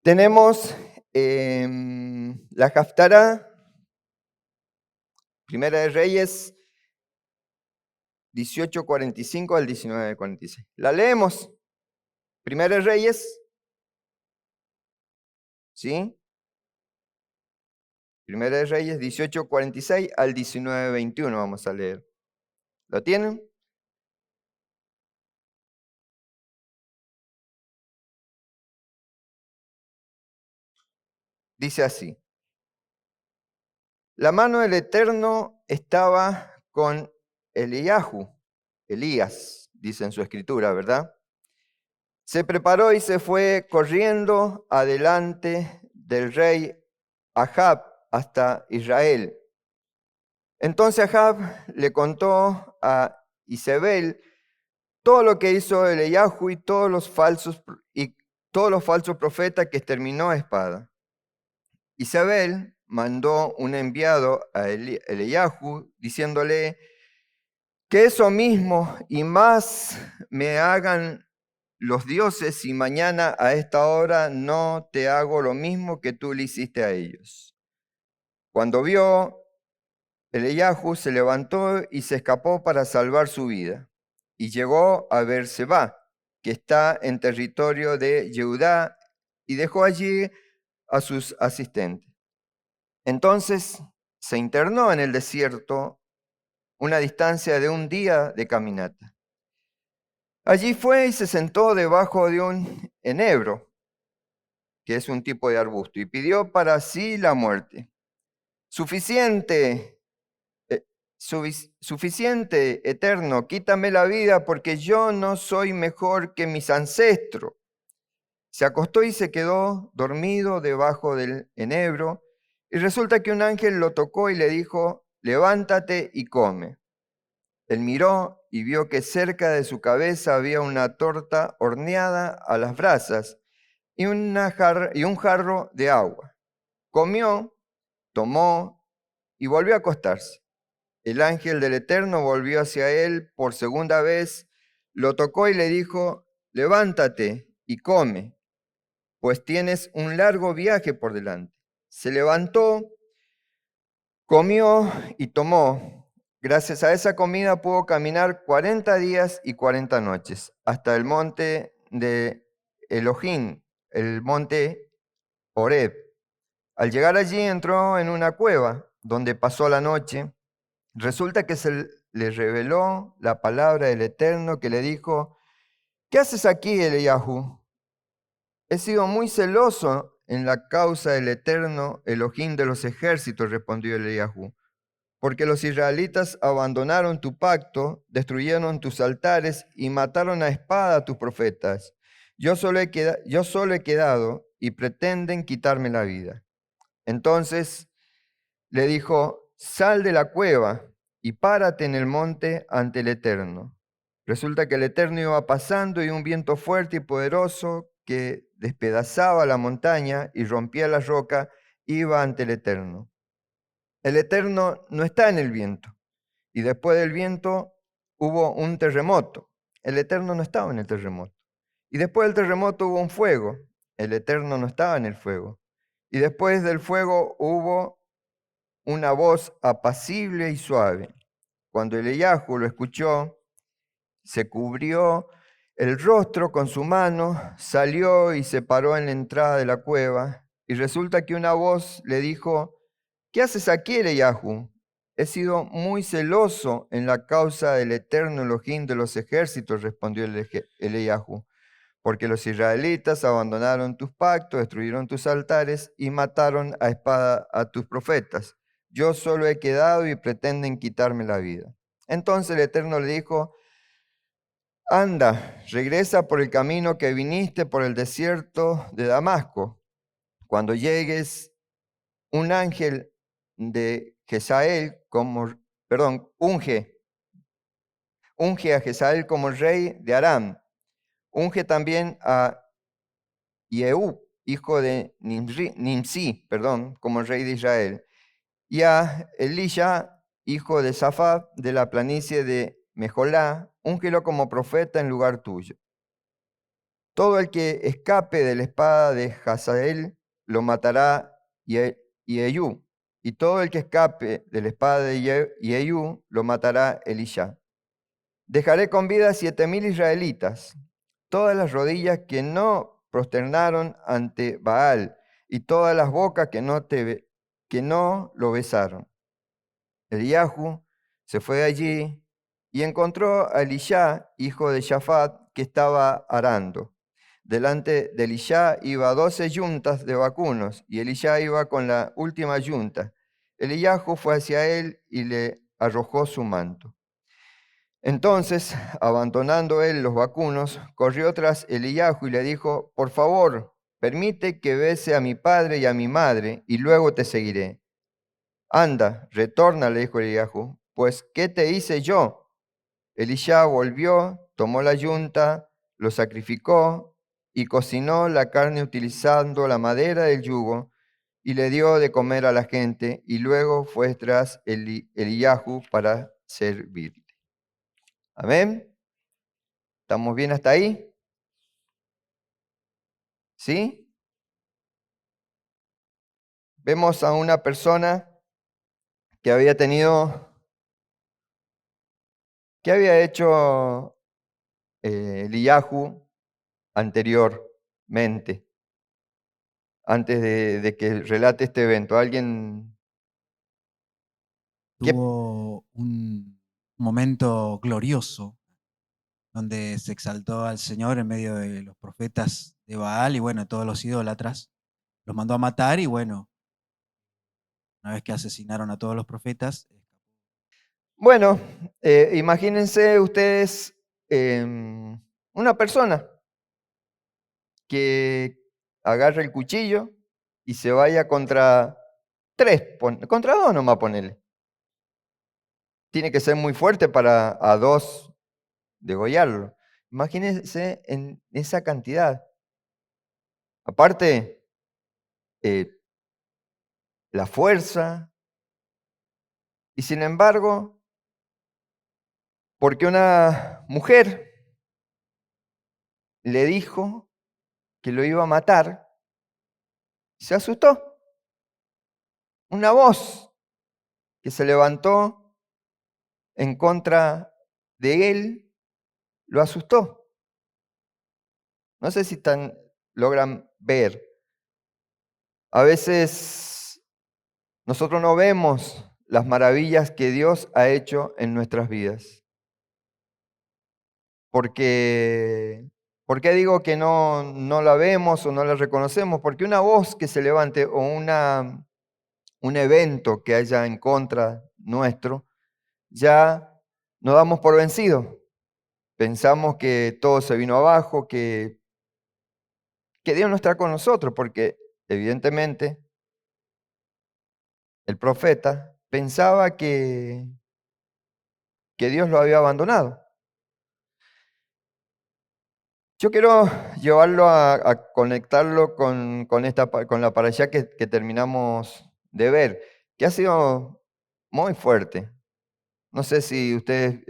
Tenemos la Haftará, Primera de Reyes, 18:45 al 19:46. La leemos. Primera de Reyes, ¿sí? Primera de Reyes, 18:46 al 19:21 vamos a leer. ¿Lo tienen? Dice así. La mano del Eterno estaba con Elías, dice en su escritura, ¿verdad? Se preparó y se fue corriendo adelante del rey Ahab hasta Israel. Entonces Ahab le contó a Isabel todo lo que hizo Eliyahu y todos los falsos profetas que exterminó a espada. Isabel mandó un enviado a Eliyahu diciéndole que eso mismo y más me hagan los dioses si mañana a esta hora no te hago lo mismo que tú le hiciste a ellos. Cuando vio, Eliyahu se levantó y se escapó para salvar su vida y llegó a Beerseba, que está en territorio de Judá, y dejó allí a sus asistentes. Entonces se internó en el desierto una distancia de un día de caminata. Allí fue y se sentó debajo de un enebro, que es un tipo de arbusto, y pidió para sí la muerte. Suficiente, suficiente, eterno, quítame la vida porque yo no soy mejor que mis ancestros. Se acostó y se quedó dormido debajo del enebro, y resulta que un ángel lo tocó y le dijo, levántate y come. Él miró y vio que cerca de su cabeza había una torta horneada a las brasas y un jarro de agua. Comió, tomó y volvió a acostarse. El ángel del Eterno volvió hacia él por segunda vez, lo tocó y le dijo, levántate y come, pues tienes un largo viaje por delante. Se levantó, comió y tomó. Gracias a esa comida pudo caminar 40 días y 40 noches hasta el monte de Elohim, el monte Horeb. Al llegar allí entró en una cueva donde pasó la noche. Resulta que se le reveló la palabra del Eterno que le dijo, ¿qué haces aquí, Eliyahu? He sido muy celoso en la causa del Eterno Elohim de los ejércitos, respondió Eliyahu, porque los israelitas abandonaron tu pacto, destruyeron tus altares y mataron a espada a tus profetas. Yo solo he quedado y pretenden quitarme la vida. Entonces le dijo, sal de la cueva y párate en el monte ante el Eterno. Resulta que el Eterno iba pasando y un viento fuerte y poderoso que despedazaba la montaña y rompía la roca iba ante el Eterno. El Eterno no está en el viento. Y después del viento hubo un terremoto. El Eterno no estaba en el terremoto. Y después del terremoto hubo un fuego. El Eterno no estaba en el fuego. Y después del fuego hubo una voz apacible y suave. Cuando Eliyahu lo escuchó, se cubrió el rostro con su mano, salió y se paró en la entrada de la cueva. Y resulta que una voz le dijo, ¿qué haces aquí, Eliyahu? He sido muy celoso en la causa del eterno Elohim de los ejércitos, respondió Eliyahu, porque los israelitas abandonaron tus pactos, destruyeron tus altares y mataron a espada a tus profetas. Yo solo he quedado y pretenden quitarme la vida. Entonces el Eterno le dijo, anda, regresa por el camino que viniste por el desierto de Damasco. Cuando llegues, un ángel de Jezael unge a Jezael como rey de Aram. Unge también a Yehú, hijo de Nimsi, como rey de Israel, y a Elisha, hijo de Safat, de la planicie de Mejolá, úngelo como profeta en lugar tuyo. Todo el que escape de la espada de Hazael lo matará Yehú, y todo el que escape de la espada de Yehú lo matará Elisha. Dejaré con vida 7,000 israelitas, todas las rodillas que no prosternaron ante Baal, y todas las bocas que no lo besaron. Eliahu se fue de allí y encontró a Elisha, hijo de Shafat, que estaba arando. Delante de Elisha iba 12 yuntas de vacunos, y Elisha iba con la última yunta. Eliahu fue hacia él y le arrojó su manto. Entonces, abandonando él los vacunos, corrió tras Eliahu y le dijo: por favor, permite que bese a mi padre y a mi madre, y luego te seguiré. Anda, retorna, le dijo Eliahu, pues ¿qué te hice yo? Elisha volvió, tomó la yunta, lo sacrificó y cocinó la carne utilizando la madera del yugo y le dio de comer a la gente, y luego fue tras Eliahu para servirle. Amén. ¿Estamos bien hasta ahí? ¿Sí? Vemos a una persona que había hecho Eliahu anteriormente, antes de que relate este evento. ¿Alguien? ¿Qué? Tuvo un momento glorioso donde se exaltó al Señor en medio de los profetas de Baal y bueno, todos los idólatras. Los mandó a matar y bueno, una vez que asesinaron a todos los profetas, Bueno, imagínense ustedes una persona que agarra el cuchillo y se vaya contra contra dos nomás ponele. Tiene que ser muy fuerte para a dos degollarlo. Imagínense en esa cantidad. Aparte, eh, la fuerza. Y sin embargo, porque una mujer le dijo que lo iba a matar, se asustó. Una voz que se levantó en contra de él lo asustó. No sé si logran ver. A veces nosotros no vemos las maravillas que Dios ha hecho en nuestras vidas. ¿Por qué digo que no la vemos o no la reconocemos? Porque una voz que se levante o un evento que haya en contra nuestro, ya nos damos por vencido. Pensamos que todo se vino abajo, que Dios no está con nosotros, porque evidentemente el profeta pensaba que Dios lo había abandonado. Yo quiero llevarlo a conectarlo con la parashá que terminamos de ver, que ha sido muy fuerte. No sé si ustedes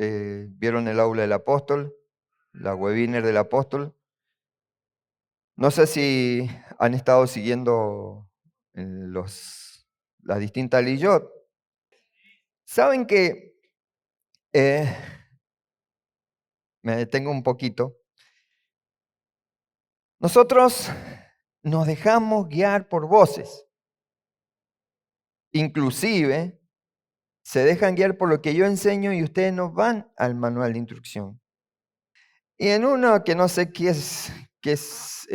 vieron el aula del apóstol, la webinar del apóstol. No sé si han estado siguiendo las distintas liyot. Saben que me detengo un poquito. Nosotros nos dejamos guiar por voces. Inclusive se dejan guiar por lo que yo enseño y ustedes no van al manual de instrucción. Y en uno que no sé qué es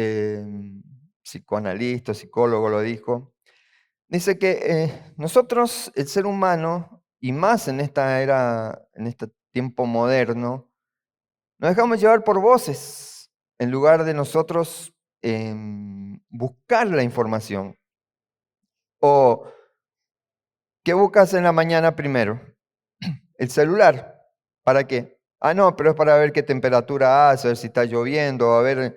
psicoanalista, psicólogo lo dijo, dice que nosotros, el ser humano, y más en esta era, en este tiempo moderno, nos dejamos llevar por voces en lugar de nosotros buscar la información. ¿O qué buscas en la mañana primero? El celular. ¿Para qué? Ah, no, pero es para ver qué temperatura hace, a ver si está lloviendo, a ver.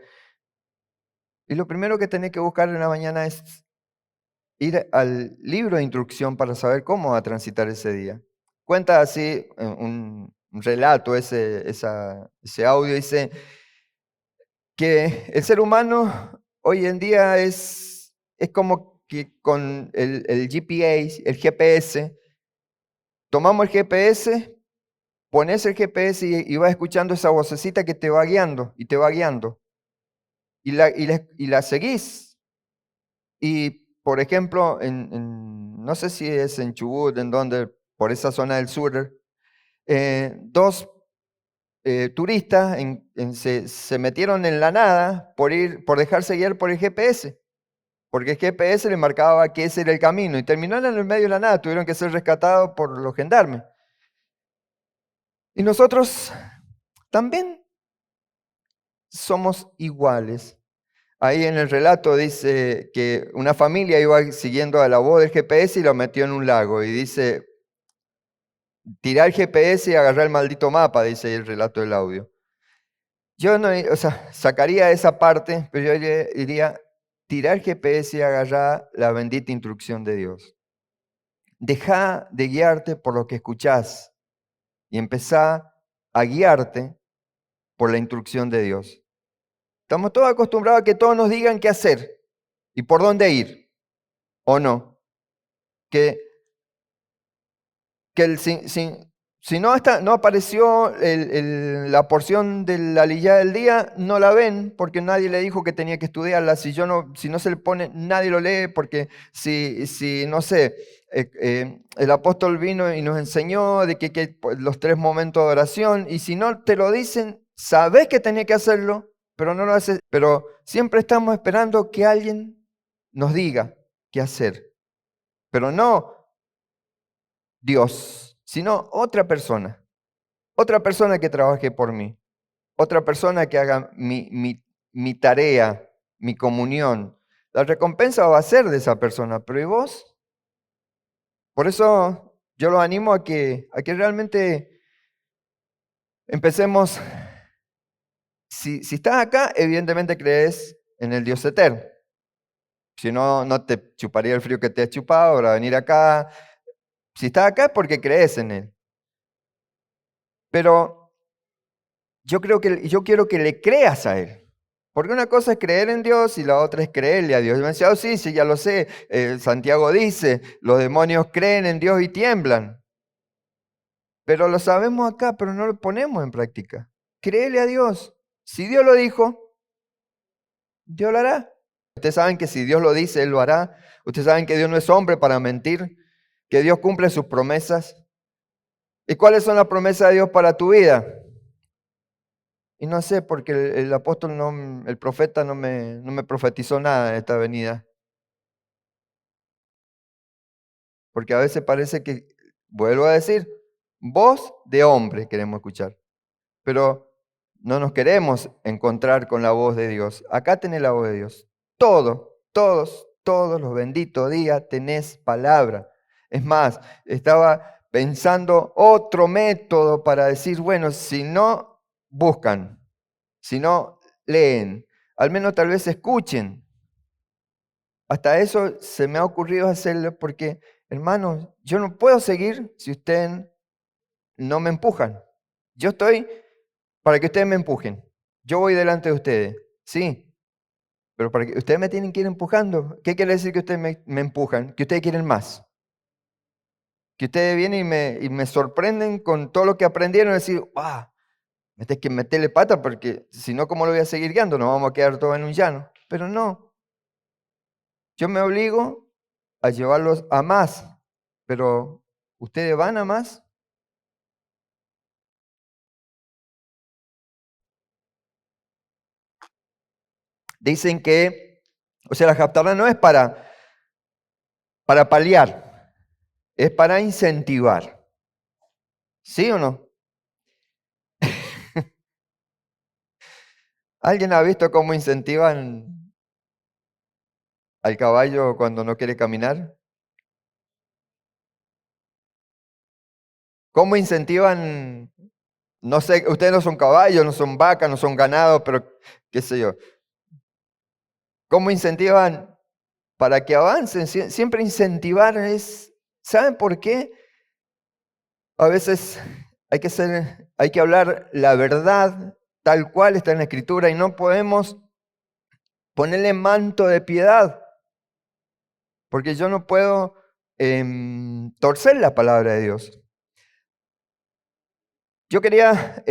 Y lo primero que tenés que buscar en la mañana es ir al libro de instrucción para saber cómo va a transitar ese día. Cuenta así un relato, ese audio, dice que el ser humano hoy en día es como que con el GPS, tomamos el GPS, pones el GPS y vas escuchando esa vocecita que te va guiando y te va guiando. Y la seguís. Y, por ejemplo, no sé si es en Chubut, en donde, por esa zona del sur, dos turistas se metieron en la nada por dejarse guiar por el GPS, porque el GPS le marcaba que ese era el camino y terminaron en el medio de la nada, tuvieron que ser rescatados por los gendarmes. Y nosotros también somos iguales. Ahí en el relato dice que una familia iba siguiendo a la voz del GPS y lo metió en un lago. Y dice, tirar el GPS y agarrar el maldito mapa, dice el relato del audio. Yo no, o sea, sacaría esa parte, pero yo diría, tirar el GPS y agarrar la bendita instrucción de Dios. Deja de guiarte por lo que escuchás y empezá a guiarte por la instrucción de Dios. Estamos todos acostumbrados a que todos nos digan qué hacer y por dónde ir, ¿o no? Que si no apareció la porción de la lillada del día, no la ven porque nadie le dijo que tenía que estudiarla. Si no se le pone, nadie lo lee porque si no sé, el apóstol vino y nos enseñó de que los 3 momentos de oración, y si no te lo dicen, sabes que tenés que hacerlo, pero no lo haces. Pero siempre estamos esperando que alguien nos diga qué hacer, pero no Dios, sino otra persona que trabaje por mí, otra persona que haga mi tarea, mi comunión. La recompensa va a ser de esa persona, pero ¿y vos? Por eso yo los animo a que realmente empecemos. Si estás acá, evidentemente crees en el Dios eterno. Si no, no te chuparía el frío que te has chupado para venir acá. Si estás acá es porque crees en Él. Pero yo quiero que le creas a Él. Porque una cosa es creer en Dios y la otra es creerle a Dios. Y me decía, sí, ya lo sé. Santiago dice, los demonios creen en Dios y tiemblan. Pero lo sabemos acá, pero no lo ponemos en práctica. Créele a Dios. Si Dios lo dijo, Dios lo hará. Ustedes saben que si Dios lo dice, Él lo hará. Ustedes saben que Dios no es hombre para mentir, que Dios cumple sus promesas. ¿Y cuáles son las promesas de Dios para tu vida? Y no sé, porque el apóstol, el profeta no me profetizó nada de esta venida. Porque a veces parece que, vuelvo a decir, voz de hombre queremos escuchar. Pero no nos queremos encontrar con la voz de Dios. Acá tenés la voz de Dios. Todos los benditos días tenés palabra. Es más, estaba pensando otro método para decir, bueno, si no buscan, si no leen, al menos tal vez escuchen. Hasta eso se me ha ocurrido hacerlo porque, hermanos, yo no puedo seguir si ustedes no me empujan. Yo estoy para que ustedes me empujen. Yo voy delante de ustedes, sí, pero para que ustedes me tienen que ir empujando. ¿Qué quiere decir que ustedes me empujan? Que ustedes quieren más. Que ustedes vienen y me sorprenden con todo lo que aprendieron y decir, ¡wow! Me tenés que meterle pata porque si no, ¿cómo lo voy a seguir guiando? Nos vamos a quedar todos en un llano. Pero no, yo me obligo a llevarlos a más, pero ¿ustedes van a más? Dicen que, o sea, la Haftará no es para paliar, es para incentivar. ¿Sí o no? ¿Alguien ha visto cómo incentivan al caballo cuando no quiere caminar? ¿Cómo incentivan? No sé, ustedes no son caballos, no son vacas, no son ganados, pero qué sé yo. ¿Cómo incentivan para que avancen? Siempre incentivar es, ¿saben por qué? A veces hay que hablar la verdad tal cual está en la Escritura y no podemos ponerle manto de piedad, porque yo no puedo torcer la palabra de Dios. Yo quería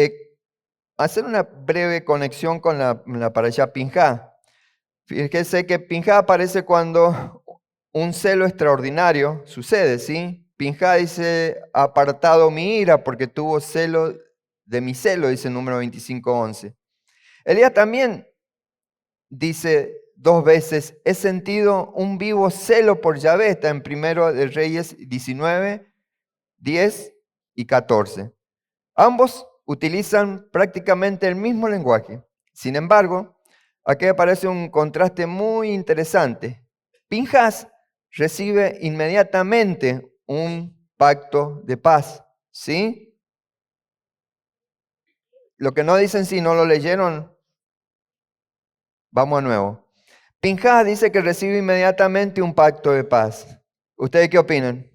hacer una breve conexión con la parashá Pinjá. Fíjese que Pinjá aparece cuando un celo extraordinario sucede, ¿sí? Pinjá dice, apartado mi ira porque tuvo celo de mi celo, dice el número 25:11. Elías también dice 2 veces, he sentido un vivo celo por Yahvé, está en Primero de Reyes 19, 10 y 14. Ambos utilizan prácticamente el mismo lenguaje. Sin embargo, aquí aparece un contraste muy interesante. Pinjas recibe inmediatamente un pacto de paz, ¿sí? Lo que no dicen si no lo leyeron, vamos a nuevo. Pinjas dice que recibe inmediatamente un pacto de paz. ¿Ustedes qué opinan?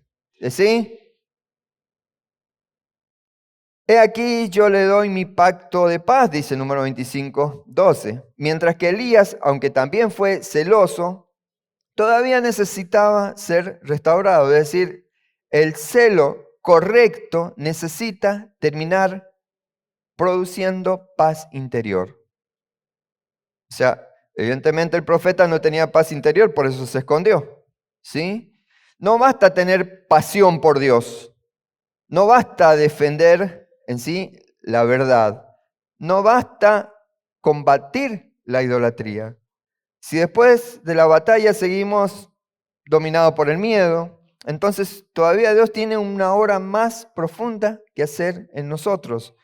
¿Sí? He aquí yo le doy mi pacto de paz, dice el número 25:12. Mientras que Elías, aunque también fue celoso, todavía necesitaba ser restaurado. Es decir, el celo correcto necesita terminar produciendo paz interior. O sea, evidentemente el profeta no tenía paz interior, por eso se escondió. ¿Sí? No basta tener pasión por Dios. No basta defender en sí la verdad. No basta combatir la idolatría. Si después de la batalla seguimos dominados por el miedo, entonces todavía Dios tiene una obra más profunda que hacer en nosotros.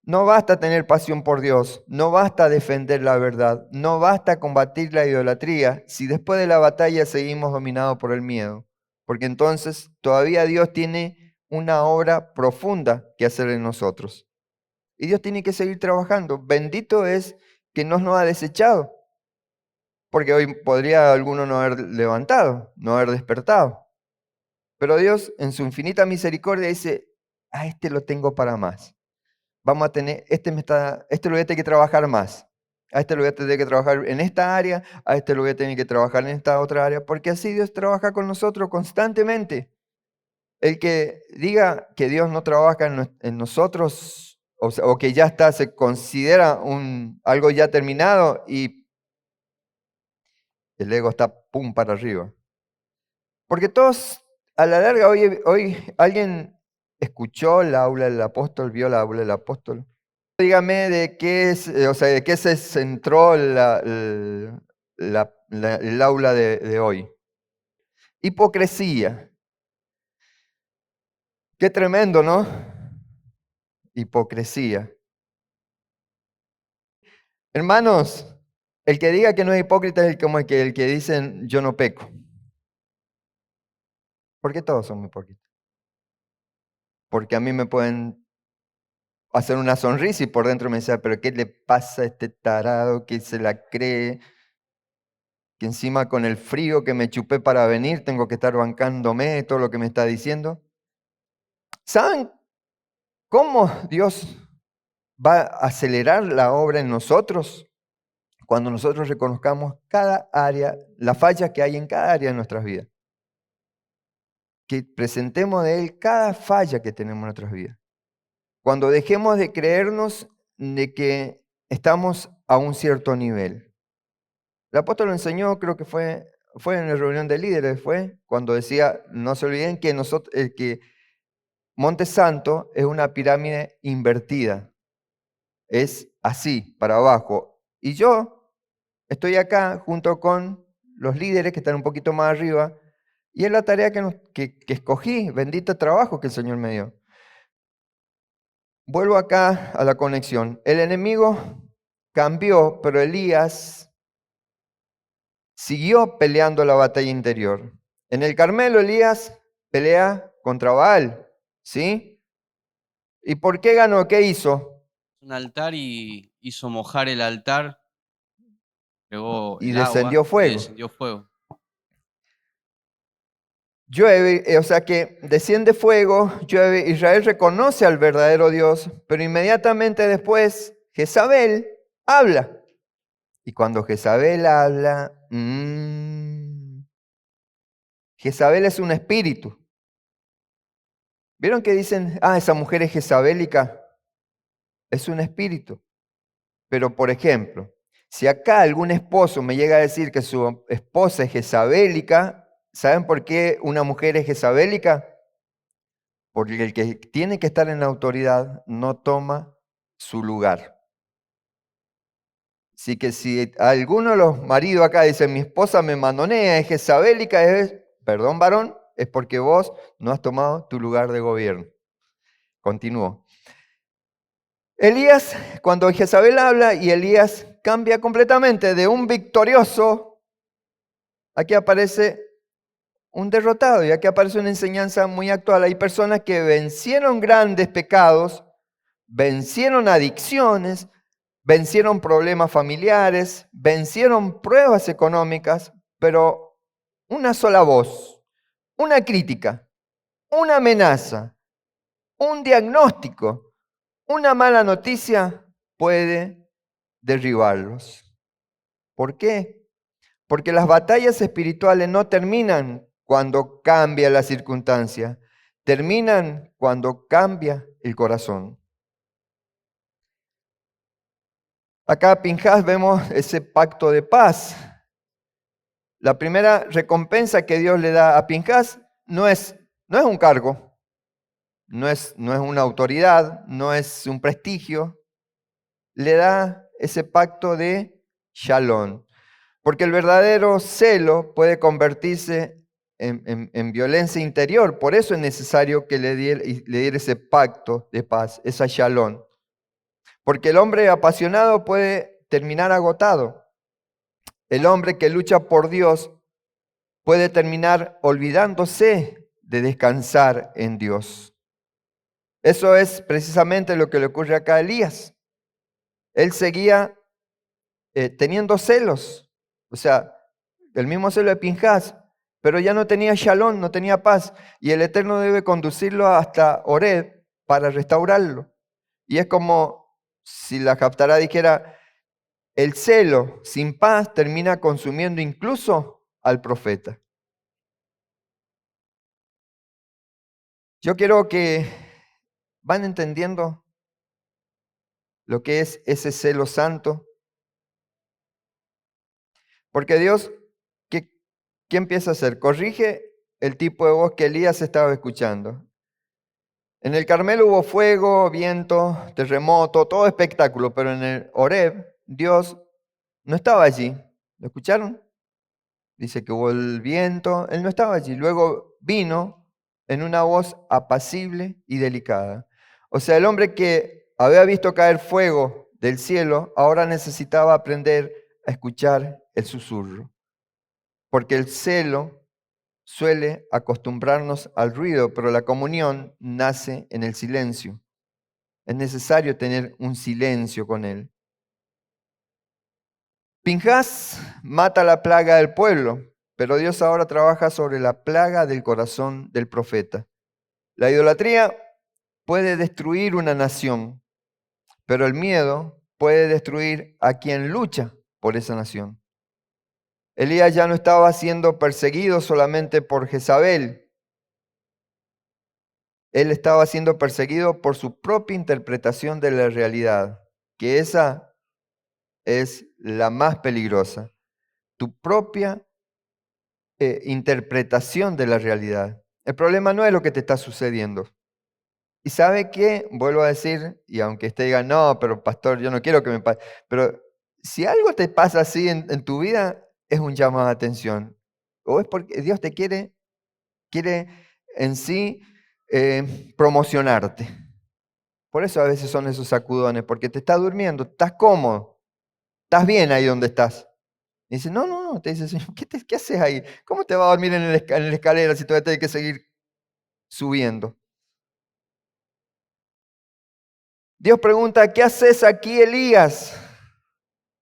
No basta tener pasión por Dios, no basta defender la verdad, no basta combatir la idolatría si después de la batalla seguimos dominados por el miedo, porque entonces todavía Dios tiene una obra profunda que hacer en nosotros. Y Dios tiene que seguir trabajando. Bendito es que no nos ha desechado, porque hoy podría alguno no haber levantado, no haber despertado. Pero Dios en su infinita misericordia dice, a este lo tengo para más. Vamos a tener, este lo voy a tener que trabajar más. A este lo voy a tener que trabajar en esta área, a este lo voy a tener que trabajar en esta otra área, porque así Dios trabaja con nosotros constantemente. El que diga que Dios no trabaja en nosotros, o que ya está, se considera algo ya terminado y el ego está pum para arriba. Porque todos, a la larga, hoy alguien escuchó la aula del apóstol, vio la aula del apóstol. Dígame de qué es, de qué se centró el aula de hoy. Hipocresía. Qué tremendo, ¿no? Hipocresía. Hermanos, el que diga que no es hipócrita es como el que dicen yo no peco. ¿Por qué todos somos hipócritas? Porque a mí me pueden hacer una sonrisa y por dentro me dicen, pero ¿qué le pasa a este tarado que se la cree? Que encima con el frío que me chupé para venir tengo que estar bancándome todo lo que me está diciendo. ¿Saben cómo Dios va a acelerar la obra en nosotros? Cuando nosotros reconozcamos cada área, la falla que hay en cada área de nuestras vidas. Que presentemos de Él cada falla que tenemos en nuestras vidas. Cuando dejemos de creernos de que estamos a un cierto nivel. El apóstol lo enseñó, creo que fue en la reunión de líderes, cuando decía, no se olviden que que Monte Santo es una pirámide invertida. Es así, para abajo. Y yo estoy acá junto con los líderes que están un poquito más arriba, y es la tarea que escogí, bendito trabajo que el Señor me dio. Vuelvo acá a la conexión. El enemigo cambió, pero Elías siguió peleando la batalla interior. En el Carmelo, Elías pelea contra Baal, ¿sí? ¿Y por qué ganó? ¿Qué hizo? Un altar y hizo mojar el altar, luego Y el descendió agua fuego. y descendió fuego. Llueve, o sea que desciende fuego, llueve, Israel reconoce al verdadero Dios, pero inmediatamente después Jezabel habla. Y cuando Jezabel habla, Jezabel es un espíritu. ¿Vieron que dicen, esa mujer es jezabélica? Es un espíritu. Pero, por ejemplo, si acá algún esposo me llega a decir que su esposa es jezabélica, ¿saben por qué una mujer es jezabélica? Porque el que tiene que estar en la autoridad no toma su lugar. Así que si alguno de los maridos acá dice, mi esposa me mandonea, es jezabélica, perdón varón, es porque vos no has tomado tu lugar de gobierno. Continúo. Elías, cuando Jezabel habla y Elías cambia completamente de un victorioso, aquí aparece un derrotado y aquí aparece una enseñanza muy actual. Hay personas que vencieron grandes pecados, vencieron adicciones, vencieron problemas familiares, vencieron pruebas económicas, pero una sola voz, una crítica, una amenaza, un diagnóstico, una mala noticia puede derribarlos. ¿Por qué? Porque las batallas espirituales no terminan cuando cambia la circunstancia, terminan cuando cambia el corazón. Acá Pinhas vemos ese pacto de paz. La primera recompensa que Dios le da a Pinhas no es un cargo, no es una autoridad, no es un prestigio. Le da ese pacto de Shalom. Porque el verdadero celo puede convertirse en violencia interior. Por eso es necesario que le diera ese pacto de paz, esa Shalom. Porque el hombre apasionado puede terminar agotado. El hombre que lucha por Dios puede terminar olvidándose de descansar en Dios. Eso es precisamente lo que le ocurre acá a Elías. Él seguía teniendo celos, o sea, el mismo celo de Pinhas, pero ya no tenía shalom, no tenía paz, y el Eterno debe conducirlo hasta Horeb para restaurarlo. Y es como si la Haftará dijera, el celo sin paz termina consumiendo incluso al profeta. Yo quiero que van entendiendo lo que es ese celo santo, porque Dios, ¿qué empieza a hacer? Corrige el tipo de voz que Elías estaba escuchando. En el Carmelo hubo fuego, viento, terremoto, todo espectáculo, pero en el Horeb Dios no estaba allí. ¿Lo escucharon? Dice que hubo el viento, Él no estaba allí. Luego vino en una voz apacible y delicada. O sea, el hombre que había visto caer fuego del cielo, ahora necesitaba aprender a escuchar el susurro. Porque el celo suele acostumbrarnos al ruido, pero la comunión nace en el silencio. Es necesario tener un silencio con Él. Pinhas mata la plaga del pueblo, pero Dios ahora trabaja sobre la plaga del corazón del profeta. La idolatría puede destruir una nación, pero el miedo puede destruir a quien lucha por esa nación. Elías ya no estaba siendo perseguido solamente por Jezabel. Él estaba siendo perseguido por su propia interpretación de la realidad, que esa es la más peligrosa. Tu propia interpretación de la realidad. El problema no es lo que te está sucediendo. ¿Y sabe qué? Vuelvo a decir, y aunque usted diga, no, pero pastor, yo no quiero que me pase, pero si algo te pasa así en tu vida, es un llamado de atención. O es porque Dios te quiere en sí promocionarte. Por eso a veces son esos sacudones, porque te estás durmiendo, estás cómodo, estás bien ahí donde estás. Y dice, no, te dice, Señor, ¿qué haces ahí? ¿Cómo te vas a dormir en la escalera si todavía tienes que seguir subiendo? Dios pregunta, ¿qué haces aquí, Elías?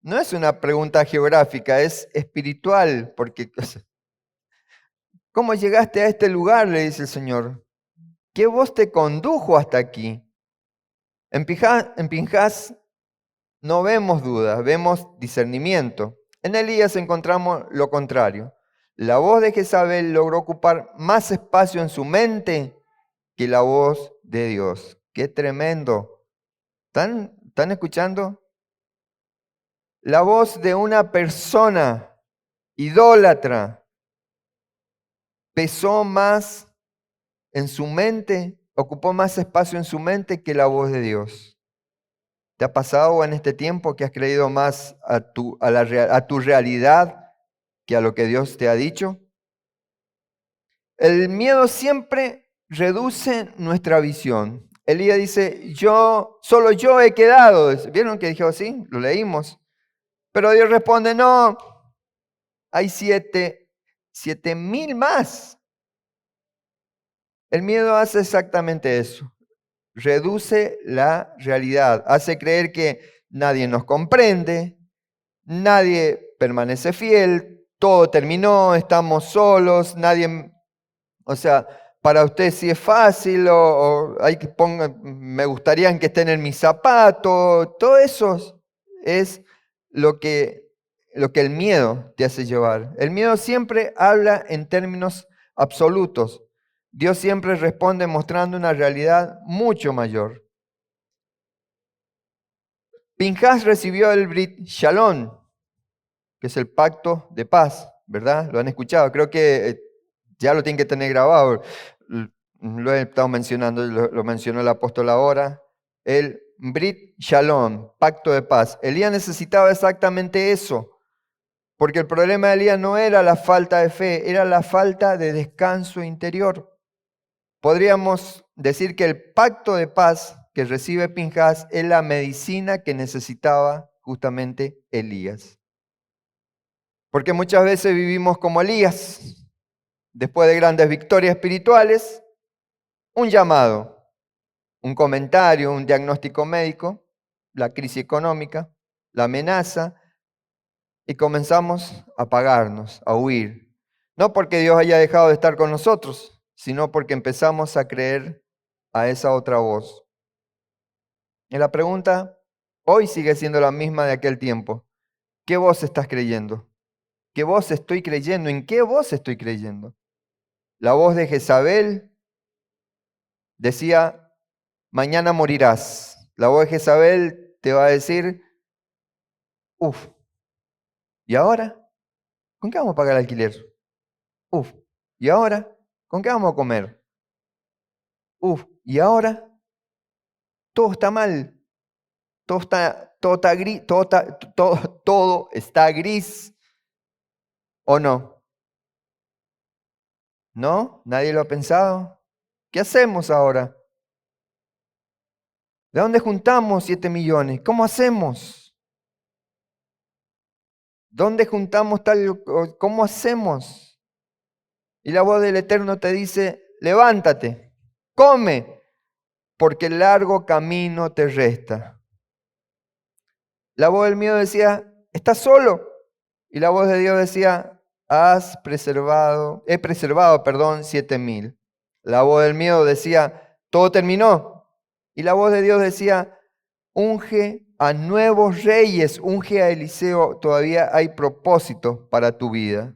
No es una pregunta geográfica, es espiritual, porque ¿cómo llegaste a este lugar? Le dice el Señor. ¿Qué voz te condujo hasta aquí? En Pinhas no vemos dudas, vemos discernimiento. En Elías encontramos lo contrario. La voz de Jezabel logró ocupar más espacio en su mente que la voz de Dios. ¡Qué tremendo! ¿Están escuchando? La voz de una persona idólatra pesó más en su mente, ocupó más espacio en su mente que la voz de Dios. ¿Te ha pasado en este tiempo que has creído más a tu realidad que a lo que Dios te ha dicho? El miedo siempre reduce nuestra visión. Elías dice, solo yo he quedado. ¿Vieron que dijo así? Lo leímos. Pero Dios responde, no, hay 7,000 más. El miedo hace exactamente eso. Reduce la realidad, hace creer que nadie nos comprende, nadie permanece fiel, todo terminó, estamos solos, nadie, o sea, para usted sí es fácil, o hay que me gustaría que estén en mis zapatos, todo eso es lo que el miedo te hace llevar. El miedo siempre habla en términos absolutos. Dios siempre responde mostrando una realidad mucho mayor. Pinhas recibió el Brit Shalom, que es el pacto de paz, ¿verdad? Lo han escuchado, creo que ya lo tienen que tener grabado. Lo he estado mencionando, lo mencionó el apóstol ahora. El Brit Shalom, pacto de paz. Elías necesitaba exactamente eso, porque el problema de Elías no era la falta de fe, era la falta de descanso interior. Podríamos decir que el pacto de paz que recibe Pinhas es la medicina que necesitaba justamente Elías. Porque muchas veces vivimos como Elías, después de grandes victorias espirituales, un llamado, un comentario, un diagnóstico médico, la crisis económica, la amenaza, y comenzamos a apagarnos, a huir. No porque Dios haya dejado de estar con nosotros, sino porque empezamos a creer a esa otra voz. Y la pregunta hoy sigue siendo la misma de aquel tiempo. ¿Qué voz estás creyendo? ¿Qué voz estoy creyendo? ¿En qué voz estoy creyendo? La voz de Jezabel decía, mañana morirás. La voz de Jezabel te va a decir, uf, ¿y ahora? ¿Con qué vamos a pagar el alquiler? Uf, ¿y ahora? ¿Con qué vamos a comer? Uf, ¿y ahora? Todo está mal, todo está gris, ¿o no? ¿No? ¿Nadie lo ha pensado? ¿Qué hacemos ahora? ¿De dónde juntamos 7 millones? ¿Cómo hacemos? ¿Dónde juntamos tal? ¿Cómo hacemos? Y la voz del Eterno te dice, levántate, come, porque el largo camino te resta. La voz del miedo decía, estás solo. Y la voz de Dios decía, he preservado, 7,000. La voz del miedo decía, todo terminó. Y la voz de Dios decía, unge a nuevos reyes, unge a Eliseo, todavía hay propósito para tu vida.